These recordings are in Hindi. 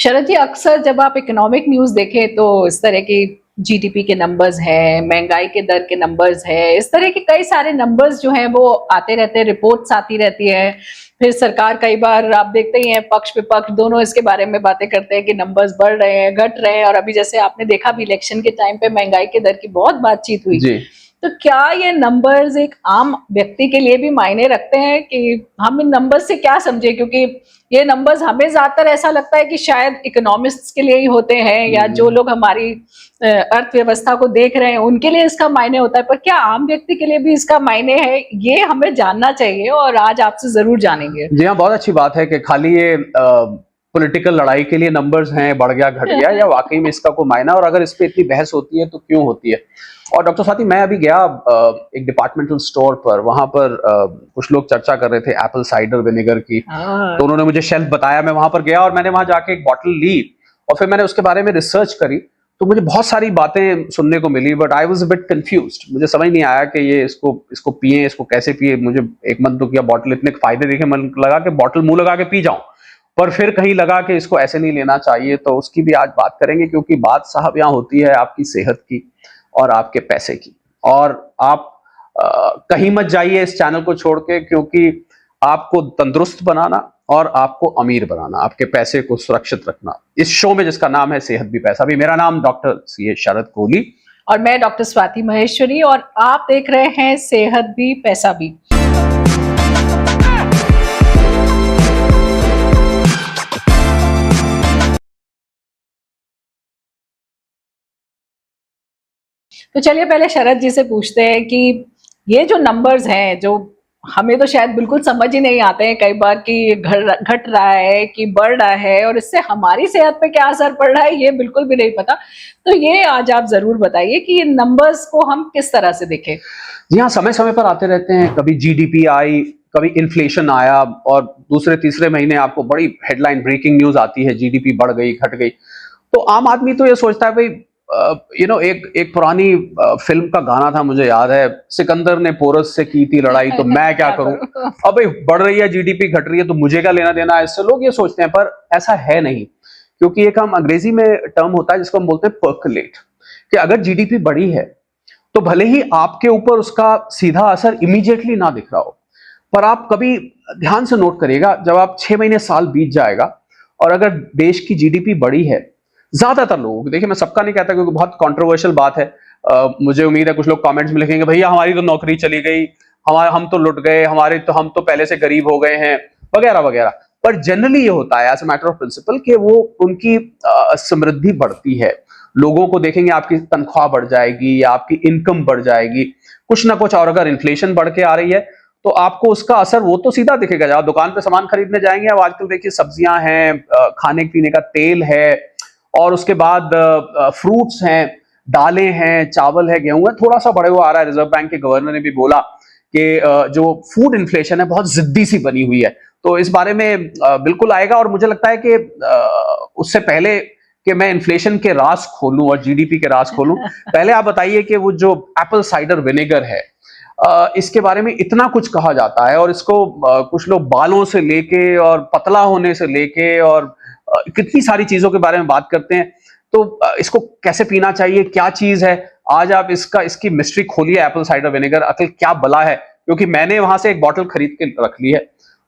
शरद जी, अक्सर जब आप इकोनॉमिक न्यूज देखें तो इस तरह की जीडीपी के नंबर्स हैं, महंगाई के दर के नंबर्स हैं, इस तरह के कई सारे नंबर्स जो हैं वो आते रहते हैं, रिपोर्ट्स आती रहती है। फिर सरकार कई बार आप देखते ही हैं, पक्ष विपक्ष दोनों इसके बारे में बातें करते हैं कि नंबर्स बढ़ रहे हैं, घट रहे हैं। और अभी जैसे आपने देखा भी इलेक्शन के टाइम पे महंगाई के दर की बहुत बातचीत हुई। जी। तो क्या ये नंबर्स एक आम व्यक्ति के लिए भी मायने रखते हैं कि हम इन नंबर्स से क्या समझे? क्योंकि ये नंबर्स हमें ज्यादातर ऐसा लगता है कि शायद इकोनॉमिस्ट्स के लिए ही होते हैं, या जो लोग हमारी अर्थव्यवस्था को देख रहे हैं उनके लिए इसका मायने होता है। पर क्या आम व्यक्ति के लिए भी इसका मायने है? ये हमें जानना चाहिए और आज आपसे जरूर जानेंगे। जी हाँ, बहुत अच्छी बात है कि खाली ये पॉलिटिकल लड़ाई के लिए नंबर्स हैं, बढ़ गया घट गया, या वाकई में इसका कोई मायना, और अगर इस पे इतनी बहस होती है तो क्यों होती है। और डॉक्टर स्वाति, मैं अभी गया एक डिपार्टमेंटल स्टोर पर, वहां पर कुछ लोग चर्चा कर रहे थे एप्पल साइडर विनेगर की। तो उन्होंने मुझे शेल्फ बताया, मैं वहां पर गया और मैंने वहां जाके एक बॉटल ली और फिर मैंने उसके बारे में रिसर्च करी। तो मुझे बहुत सारी बातें सुनने को मिली, but I was a bit confused. मुझे समझ नहीं आया कि ये इसको पिए, इसको कैसे पिए। मुझे एक मन तो किया, बॉटल इतने फायदे देखे, मन लगा कि बॉटल मुंह लगा के पी जाऊं, पर फिर कहीं लगा कि इसको ऐसे नहीं लेना चाहिए। तो उसकी भी आज बात करेंगे, क्योंकि बात साहब यहाँ होती है आपकी सेहत की और आपके पैसे की। और आप कहीं मत जाइए इस चैनल को छोड़ के, क्योंकि आपको तंदुरुस्त बनाना और आपको अमीर बनाना, आपके पैसे को सुरक्षित रखना, इस शो में जिसका नाम है सेहत भी पैसा भी। मेरा नाम डॉक्टर सी शरद कोहली और मैं डॉक्टर स्वाति महेश्वरी, और आप देख रहे हैं सेहत भी पैसा भी। तो चलिए पहले शरद जी से पूछते हैं कि ये जो नंबर्स हैं, जो हमें तो शायद बिल्कुल समझ ही नहीं आते हैं कई बार कि घट रहा है कि बढ़ रहा है, और इससे हमारी सेहत पे क्या असर पड़ रहा है ये बिल्कुल भी नहीं पता। तो ये आज आप जरूर बताइए कि ये नंबर्स को हम किस तरह से देखें। जी हाँ, समय समय पर आते रहते हैं। कभी जीडीपी आई, कभी इन्फ्लेशन आया, और दूसरे तीसरे महीने आपको बड़ी हेडलाइन ब्रेकिंग न्यूज आती है, जीडीपी बढ़ गई, घट गई। तो आम आदमी तो ये सोचता है भाई, एक पुरानी फिल्म का गाना था, मुझे याद है, सिकंदर ने पोरस से की थी लड़ाई, तो मैं क्या करूं। अब भाई बढ़ रही है जीडीपी, घट रही है, तो मुझे क्या लेना देना है इससे, लोग ये सोचते हैं। पर ऐसा है नहीं, क्योंकि एक हम अंग्रेजी में टर्म होता है जिसको हम बोलते हैं पर्कुलेट, कि अगर जीडीपी बढ़ी है तो भले ही आपके ऊपर उसका सीधा असर इमीडिएटली ना दिख रहा हो, पर आप कभी ध्यान से नोट करिएगा, जब आप 6 महीने साल बीत जाएगा और अगर देश की जीडीपी बढ़ी है, ज्यादातर लोग, देखिए मैं सबका नहीं कहता क्योंकि बहुत कंट्रोवर्शियल बात है, मुझे उम्मीद है कुछ लोग कमेंट्स में लिखेंगे भैया हमारी तो नौकरी चली गई, हम तो लुट गए, हम तो पहले से गरीब हो गए हैं, वगैरह वगैरह। पर जनरली ये होता है as a matter of principle कि वो उनकी समृद्धि बढ़ती है। लोगों को देखेंगे, आपकी तनख्वाह बढ़ जाएगी या आपकी इनकम बढ़ जाएगी, कुछ ना कुछ। और अगर इन्फ्लेशन बढ़ के आ रही है तो आपको उसका असर वो तो सीधा दिखेगा। जब आप दुकान पे सामान खरीदने जाएंगे, अब आजकल देखिए सब्जियां हैं, खाने पीने का तेल है, और उसके बाद फ्रूट्स हैं, दालें हैं, चावल है, गेहूं है, थोड़ा सा बढ़े हुआ आ रहा है। रिजर्व बैंक के गवर्नर ने भी बोला कि जो फूड इन्फ्लेशन है बहुत जिद्दी सी बनी हुई है, तो इस बारे में बिल्कुल आएगा। और मुझे लगता है कि उससे पहले कि मैं इन्फ्लेशन के राज खोलूं और जीडीपी के राज खोलूं, पहले आप बताइए कि वो जो एप्पल साइडर विनेगर है, इसके बारे में इतना कुछ कहा जाता है, और इसको कुछ लोग बालों से लेके और पतला होने से लेके और कितनी सारी चीजों के बारे में बात करते हैं। तो इसको कैसे पीना चाहिए, क्या चीज है, आज आप इसकी मिस्ट्री खोलिए। एप्पल साइडर विनेगर अकल क्या बला है, क्योंकि मैंने वहां से एक बॉटल खरीद के रख ली है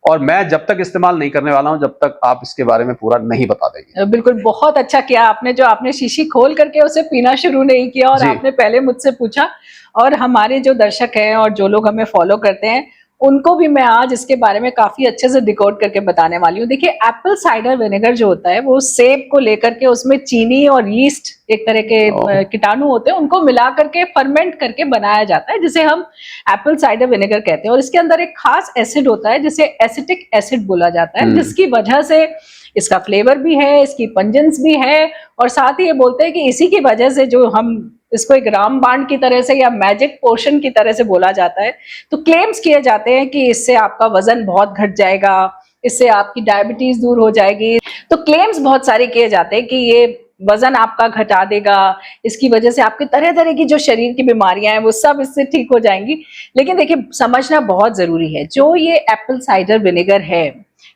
और मैं जब तक इस्तेमाल नहीं करने वाला हूं जब तक आप इसके बारे में पूरा नहीं बता देंगे। बिल्कुल, बहुत अच्छा किया आपने जो आपने शीशी खोल करके उसे पीना शुरू नहीं किया और आपने पहले मुझसे पूछा। और हमारे जो दर्शक हैं और जो लोग हमें फॉलो करते हैं उनको भी मैं आज इसके बारे में काफी अच्छे से डिकोड करके बताने वाली हूँ। देखिए, एप्पल साइडर विनेगर जो होता है वो सेब को लेकर के उसमें चीनी और यीस्ट, एक तरह के कीटाणु होते हैं, उनको मिला करके फर्मेंट करके बनाया जाता है, जिसे हम एप्पल साइडर विनेगर कहते हैं। और इसके अंदर एक खास एसिड होता है जिसे एसिटिक एसिड बोला जाता है, जिसकी वजह से इसका फ्लेवर भी है, इसकी पंजेंस भी है, और साथ ही ये बोलते हैं कि इसी की वजह से जो हम इसको एक रामबाण की तरह से या मैजिक पोशन की तरह से बोला जाता है। तो क्लेम्स किए जाते हैं कि इससे आपका वजन बहुत घट जाएगा, इससे आपकी डायबिटीज दूर हो जाएगी। तो क्लेम्स बहुत सारे किए जाते हैं कि ये वजन आपका घटा देगा, इसकी वजह से आपके तरह तरह की जो शरीर की बीमारियां हैं वो सब इससे ठीक हो जाएंगी। लेकिन देखिए, समझना बहुत जरूरी है, जो ये एप्पल साइडर विनेगर है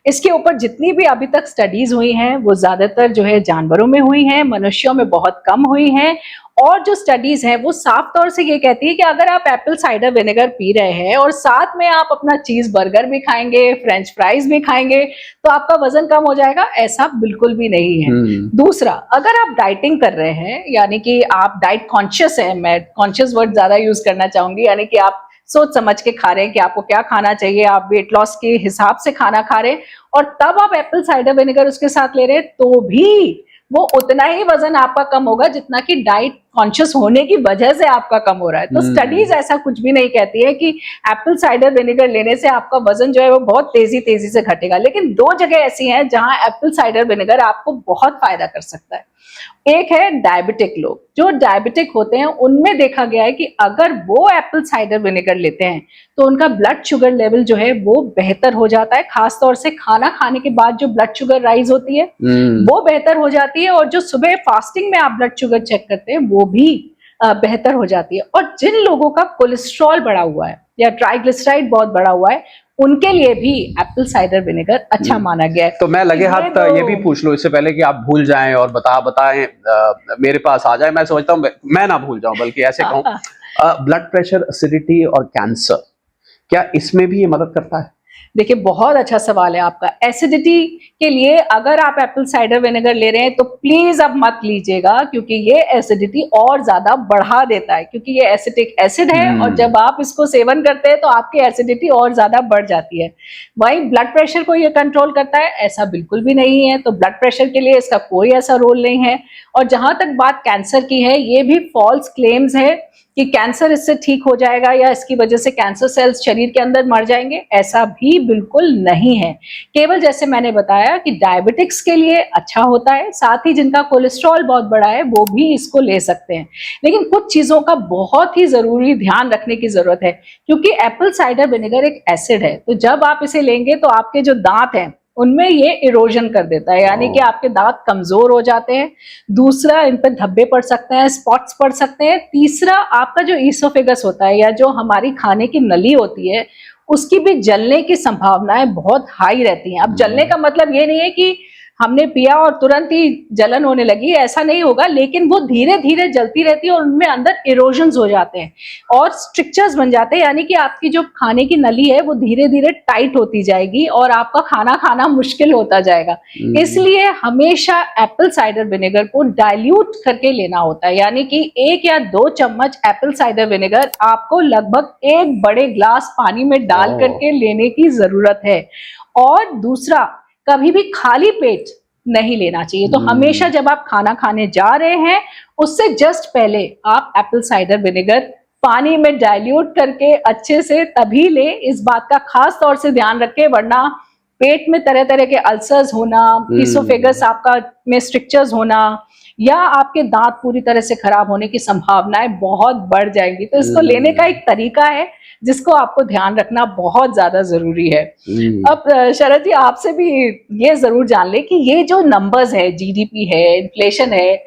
इसके ऊपर जितनी भी अभी तक स्टडीज हुई हैं वो ज्यादातर जो है जानवरों में हुई हैं, मनुष्यों में बहुत कम हुई हैं। और जो स्टडीज हैं वो साफ तौर से ये कहती है कि अगर आप एप्पल साइडर विनेगर पी रहे हैं और साथ में आप अपना चीज बर्गर भी खाएंगे, फ्रेंच फ्राइज भी खाएंगे, तो आपका वजन कम हो जाएगा, ऐसा बिल्कुल भी नहीं है। दूसरा, अगर आप डाइटिंग कर रहे हैं, यानी कि आप डाइट कॉन्शियस है, मैं कॉन्शियस वर्ड ज्यादा यूज करना चाहूंगी, यानी कि आप सोच समझ के खा रहे हैं कि आपको क्या खाना चाहिए, आप वेट लॉस के हिसाब से खाना खा रहे हैं, और तब आप एप्पल साइडर विनेगर उसके साथ ले रहे हैं, तो भी वो उतना ही वजन आपका कम होगा जितना कि डाइट कॉन्शियस होने की वजह से आपका कम हो रहा है। तो स्टडीज ऐसा कुछ भी नहीं कहती है कि एप्पल साइडर विनेगर लेने से आपका वजन जो है वो बहुत तेजी से घटेगा। लेकिन दो जगह ऐसी हैं जहां एप्पल साइडर विनेगर आपको बहुत फायदा कर सकता है। एक है डायबिटिक लोग, जो डायबिटिक होते हैं उनमें देखा गया है कि अगर वो एप्पल साइडर विनेगर लेते हैं तो उनका ब्लड शुगर लेवल जो है वो बेहतर हो जाता है, खासतौर से खाना खाने के बाद जो ब्लड शुगर राइज होती है वो बेहतर हो जाती है, और जो सुबह फास्टिंग में आप ब्लड शुगर चेक करते हैं वो भी बेहतर हो जाती है। और जिन लोगों का कोलेस्ट्रॉल बढ़ा हुआ है या ट्राइग्लिसराइड बहुत बढ़ा हुआ है, उनके लिए भी एप्पल साइडर विनेगर अच्छा माना गया है। तो मैं लगे हाथ ये भी पूछ लो इससे पहले कि आप भूल जाएं और बताएं मेरे पास आ जाए, मैं सोचता हूं मैं ना भूल जाऊं, बल्कि ऐसे कहूं, ब्लड प्रेशर, एसिडिटी और कैंसर, क्या इसमें भी ये मदद करता है? देखिए, बहुत अच्छा सवाल है आपका। एसिडिटी के लिए अगर आप एप्पल साइडर विनेगर ले रहे हैं तो प्लीज अब मत लीजिएगा, क्योंकि ये एसिडिटी और ज्यादा बढ़ा देता है, क्योंकि ये एसिटिक एसिड है और जब आप इसको सेवन करते हैं तो आपकी एसिडिटी और ज्यादा बढ़ जाती है। वही ब्लड प्रेशर को ये कंट्रोल करता है, ऐसा बिल्कुल भी नहीं है। तो ब्लड प्रेशर के लिए इसका कोई ऐसा रोल नहीं है। और जहां तक बात कैंसर की है, ये भी फॉल्स क्लेम्स है कि कैंसर इससे ठीक हो जाएगा या इसकी वजह से कैंसर सेल्स शरीर के अंदर मर जाएंगे, ऐसा भी बिल्कुल नहीं है। केवल जैसे मैंने बताया कि डायबिटिक्स के लिए अच्छा होता है, साथ ही जिनका कोलेस्ट्रॉल बहुत बड़ा है वो भी इसको ले सकते हैं। लेकिन कुछ चीजों का बहुत ही जरूरी ध्यान रखने की जरूरत है, क्योंकि एप्पल साइडर विनेगर एक एसिड है, तो जब आप इसे लेंगे तो आपके जो दांत हैं उनमें ये इरोजन कर देता है, यानी कि आपके दांत कमजोर हो जाते हैं। दूसरा, इन पर धब्बे पड़ सकते हैं, स्पॉट्स पड़ सकते हैं। तीसरा, आपका जो ईसोफेगस होता है या जो हमारी खाने की नली होती है उसकी भी जलने की संभावनाएं बहुत हाई रहती हैं। अब जलने का मतलब ये नहीं है कि हमने पिया और तुरंत ही जलन होने लगी, ऐसा नहीं होगा, लेकिन वो धीरे धीरे जलती रहती है और उनमें अंदर इरोजन्स हो जाते हैं और स्ट्रिक्चर्स बन जाते हैं, यानी कि आपकी जो खाने की नली है वो धीरे धीरे टाइट होती जाएगी और आपका खाना खाना मुश्किल होता जाएगा। इसलिए हमेशा एप्पल साइडर विनेगर को डाइल्यूट करके लेना होता है, यानी कि 1 या 2 चम्मच एप्पल साइडर विनेगर आपको लगभग 1 बड़े ग्लास पानी में डाल करके लेने की जरूरत है। और दूसरा, कभी भी खाली पेट नहीं लेना चाहिए। तो हमेशा जब आप खाना खाने जा रहे हैं उससे जस्ट पहले आप एप्पल साइडर विनेगर पानी में डाइल्यूट करके अच्छे से तभी ले, इस बात का खास तौर से ध्यान रखें, वरना पेट में तरह तरह के अल्सर्स होना, ईसोफेगस आपका में स्ट्रिक्चर्स होना या आपके दांत पूरी तरह से खराब होने की संभावनाएं बहुत बढ़ जाएंगी। तो इसको लेने का एक तरीका है जिसको आपको ध्यान रखना बहुत ज्यादा जरूरी है। अब शरद जी, आपसे भी ये जरूर जान ले कि ये जो नंबर्स है, जीडीपी है, इन्फ्लेशन है,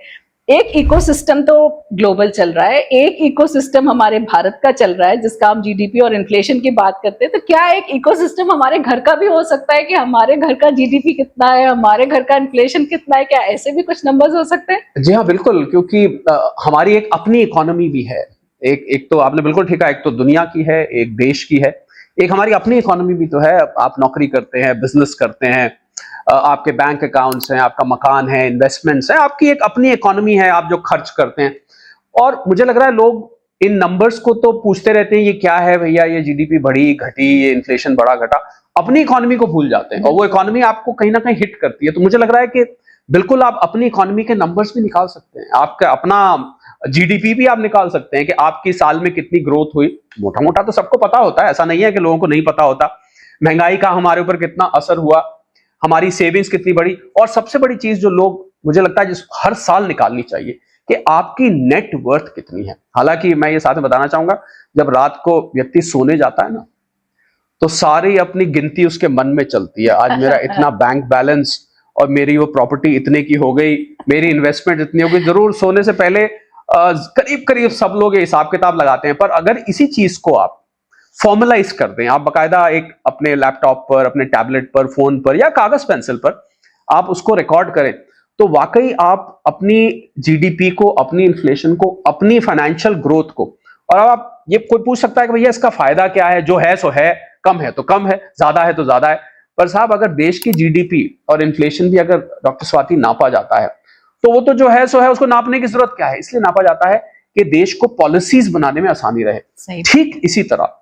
एक इकोसिस्टम तो ग्लोबल चल रहा है, एक इकोसिस्टम हमारे भारत का चल रहा है जिसका हम जीडीपी और इन्फ्लेशन की बात करते हैं। तो क्या एक इकोसिस्टम हमारे घर का भी हो सकता है कि हमारे घर का जीडीपी कितना है, हमारे घर का इन्फ्लेशन कितना है, क्या ऐसे भी कुछ नंबर्स हो सकते हैं? जी हाँ, बिल्कुल, क्योंकि हमारी एक अपनी इकोनॉमी भी है। एक तो आपने बिल्कुल ठीक है, एक तो दुनिया की है, एक देश की है, एक हमारी अपनी इकोनॉमी भी तो है। आप नौकरी करते हैं, बिजनेस करते हैं, आपके बैंक अकाउंट्स हैं, आपका मकान है, इन्वेस्टमेंट्स हैं, आपकी एक अपनी इकोनॉमी है, आप जो खर्च करते हैं। और मुझे लग रहा है लोग इन नंबर्स को तो पूछते रहते हैं, ये क्या है भैया, ये जीडीपी बढ़ी घटी, ये इन्फ्लेशन बढ़ा घटा, अपनी इकोनॉमी को भूल जाते हैं और वो इकोनॉमी आपको कहीं ना कहीं हिट करती है। तो मुझे लग रहा है कि बिल्कुल आप अपनी इकोनॉमी के नंबर्स भी निकाल सकते हैं, आपका अपना जीडीपी भी आप निकाल सकते हैं कि आपकी साल में कितनी ग्रोथ हुई। मोटा मोटा तो सबको पता होता है, ऐसा नहीं है कि लोगों को नहीं पता होता। महंगाई का हमारे ऊपर कितना असर हुआ, हमारी सेविंग्स कितनी बढ़ी, और सबसे बड़ी चीज जो लोग, मुझे लगता है जिस हर साल निकालनी चाहिए कि आपकी नेट वर्थ कितनी है। हालांकि मैं ये साथ में बताना चाहूंगा, जब रात को व्यक्ति सोने जाता है ना, तो सारी अपनी गिनती उसके मन में चलती है। आज मेरा इतना बैंक बैलेंस और मेरी वो प्रॉपर्टी इतने की हो गई, मेरी इन्वेस्टमेंट इतनी हो गई। जरूर सोने से पहले करीब करीब सब लोग ये हिसाब किताब लगाते हैं, पर अगर इसी चीज को आप फॉर्मलाइज कर दें। आप बकायदा एक अपने लैपटॉप पर, अपने टैबलेट पर, फोन पर या कागज पेंसिल पर आप उसको रिकॉर्ड करें, तो वाकई आप अपनी जीडीपी को, अपनी इन्फ्लेशन को, अपनी फाइनेंशियल ग्रोथ को, और अब आप ये कोई पूछ सकता है कि भैया इसका फायदा क्या है, जो है सो है, कम है तो कम है, ज्यादा है तो ज्यादा है। पर साहब अगर देश की जीडीपी और इन्फ्लेशन भी अगर डॉक्टर स्वाति नापा जाता है, तो वो तो जो है सो है, उसको नापने की जरूरत क्या है? इसलिए नापा जाता है कि देश को पॉलिसीज बनाने में आसानी रहे। ठीक इसी तरह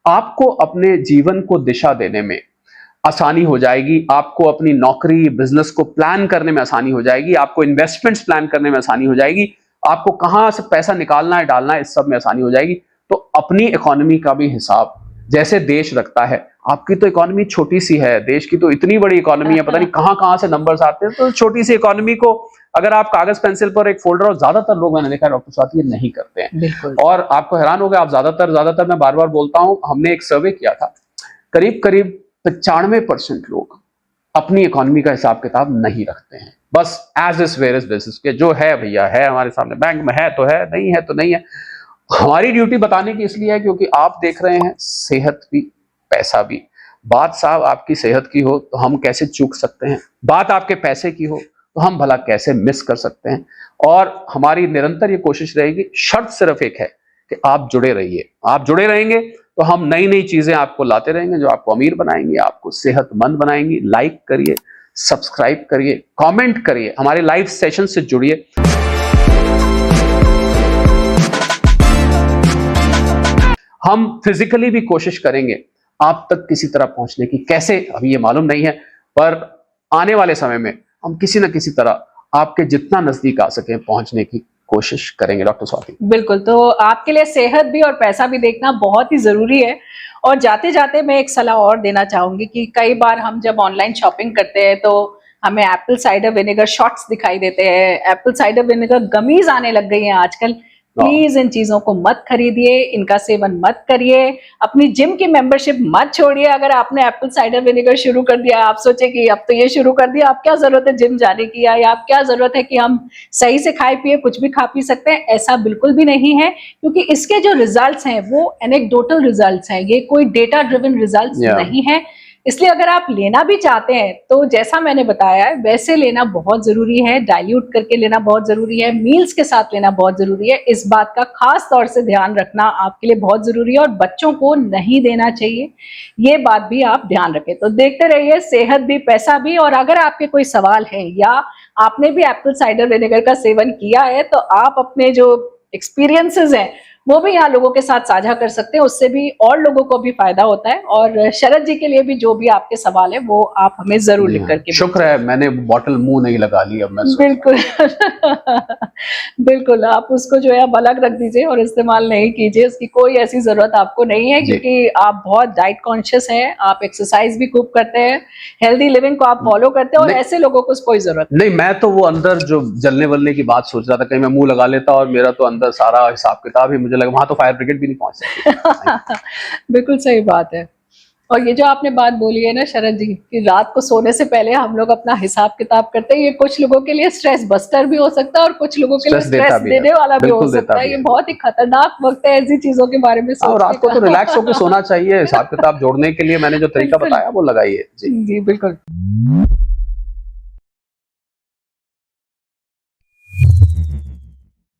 आपको अपने जीवन को दिशा देने में आसानी हो जाएगी, आपको अपनी नौकरी, बिजनेस को प्लान करने में आसानी हो जाएगी, आपको इन्वेस्टमेंट्स प्लान करने में आसानी हो जाएगी, आपको कहां से पैसा निकालना है, डालना है, इस सब में आसानी हो जाएगी। तो अपनी इकोनॉमी का भी हिसाब जैसे देश रखता है, आपकी तो इकोनॉमी छोटी सी है, देश की तो इतनी बड़ी इकोनॉमी है, पता नहीं कहां कहां से नंबर्स आते हैं। तो छोटी सी इकोनॉमी को अगर आप कागज पेंसिल पर एक फोल्डर, और ज्यादातर लोग मैंने देखा डॉक्टर स्वाति ये नहीं करते हैं, और आपको हैरान होगा, आप ज्यादातर मैं बार बार बोलता हूं, हमने एक सर्वे किया था, करीब 95% लोग अपनी इकोनॉमी का हिसाब किताब नहीं रखते हैं। बस as is where is basis के, जो है भैया है, हमारे सामने बैंक में है तो है, नहीं है तो नहीं है। हमारी ड्यूटी बताने की इसलिए है क्योंकि आप देख रहे हैं सेहत भी पैसा भी। बात साहब आपकी सेहत की हो तो हम कैसे चूक सकते हैं, बात आपके पैसे की हो तो हम भला कैसे मिस कर सकते हैं। और हमारी निरंतर ये कोशिश रहेगी, शर्त सिर्फ एक है कि आप जुड़े रहिए। आप जुड़े रहेंगे तो हम नई नई चीजें आपको लाते रहेंगे जो आपको अमीर बनाएंगे, आपको सेहतमंद बनाएंगी। लाइक करिए, सब्सक्राइब करिए, कमेंट करिए, हमारे लाइव सेशन से जुड़िए। हम फिजिकली भी कोशिश करेंगे आप तक किसी तरह पहुंचने की। कैसे अभी ये मालूम नहीं है, पर आने वाले समय में हम किसी न किसी तरह आपके जितना नजदीक आ सके पहुंचने की कोशिश करेंगे। डॉक्टर स्वाति बिल्कुल, तो आपके लिए सेहत भी और पैसा भी देखना बहुत ही जरूरी है। और जाते जाते मैं एक सलाह और देना चाहूंगी कि कई बार हम जब ऑनलाइन शॉपिंग करते हैं तो हमें एप्पल साइडर विनेगर शॉट्स दिखाई देते हैं, एप्पल साइडर विनेगर गमीज आने लग गई हैं आजकल। प्लीज इन चीजों को मत खरीदिए, इनका सेवन मत करिए, अपनी जिम की मेंबरशिप मत छोड़िए। अगर आपने एप्पल साइडर विनेगर शुरू कर दिया, आप सोचे कि अब तो ये शुरू कर दिया, आप क्या जरूरत है जिम जाने की, या आप क्या जरूरत है कि हम सही से खाए पिए कुछ भी खा पी सकते हैं। ऐसा बिल्कुल भी नहीं है, क्योंकि इसके जो रिजल्ट्स हैं वो एनेक्डोटल रिजल्ट्स हैं, ये कोई डेटा ड्रिवन रिजल्ट्स नहीं है। इसलिए अगर आप लेना भी चाहते हैं तो जैसा मैंने बताया है वैसे लेना बहुत जरूरी है, डाइल्यूट करके लेना बहुत जरूरी है, मील्स के साथ लेना बहुत जरूरी है। इस बात का खास तौर से ध्यान रखना आपके लिए बहुत जरूरी है, और बच्चों को नहीं देना चाहिए, ये बात भी आप ध्यान रखें। तो देखते रहिए, सेहत भी पैसा भी। और अगर आपके कोई सवाल है या आपने भी एप्पल साइडर विनेगर का सेवन किया है तो आप अपने जो एक्सपीरियंसेस हैं वो भी यहाँ लोगों के साथ साझा कर सकते हैं, उससे भी और लोगों को भी फायदा होता है। और शरद जी के लिए भी जो भी आपके सवाल है वो आप हमें जरूर लिख करके। शुक्र है मैंने बॉटल मुंह नहीं लगा ली, अब मैं बिल्कुल बिल्कुल, आप उसको जो है अब अलग रख दीजिए और इस्तेमाल नहीं कीजिए, उसकी कोई ऐसी जरूरत आपको नहीं है, क्योंकि आप बहुत डाइट कॉन्शियस हैं, आप एक्सरसाइज भी खूब करते हैं, हेल्दी लिविंग को आप फॉलो करते हैं, और ऐसे लोगों को कोई जरूरत नहीं। मैं तो वो अंदर जो जलने वलने की बात सोच रहा था, कहीं मैं मुंह लगा लेता और मेरा तो अंदर सारा हिसाब किताब ही, मुझे लगा वहां तो फायर ब्रिगेड भी नहीं पहुंच सकती। बिल्कुल सही बात है। और ये जो आपने बात बोली है ना शरद जी, कि रात को सोने से पहले हम लोग अपना हिसाब किताब करते हैं, ये कुछ लोगों के लिए स्ट्रेस बस्टर भी हो सकता है और कुछ लोगों के लिए स्ट्रेस देने वाला भी हो सकता है। ये बहुत ही खतरनाक वक्त है ऐसी चीजों के बारे में सोचने और रात को तो रिलैक्स होकर सोना चाहिए। हिसाब किताब जोड़ने के लिए मैंने जो तरीका बताया वो लगाइए। जी बिल्कुल।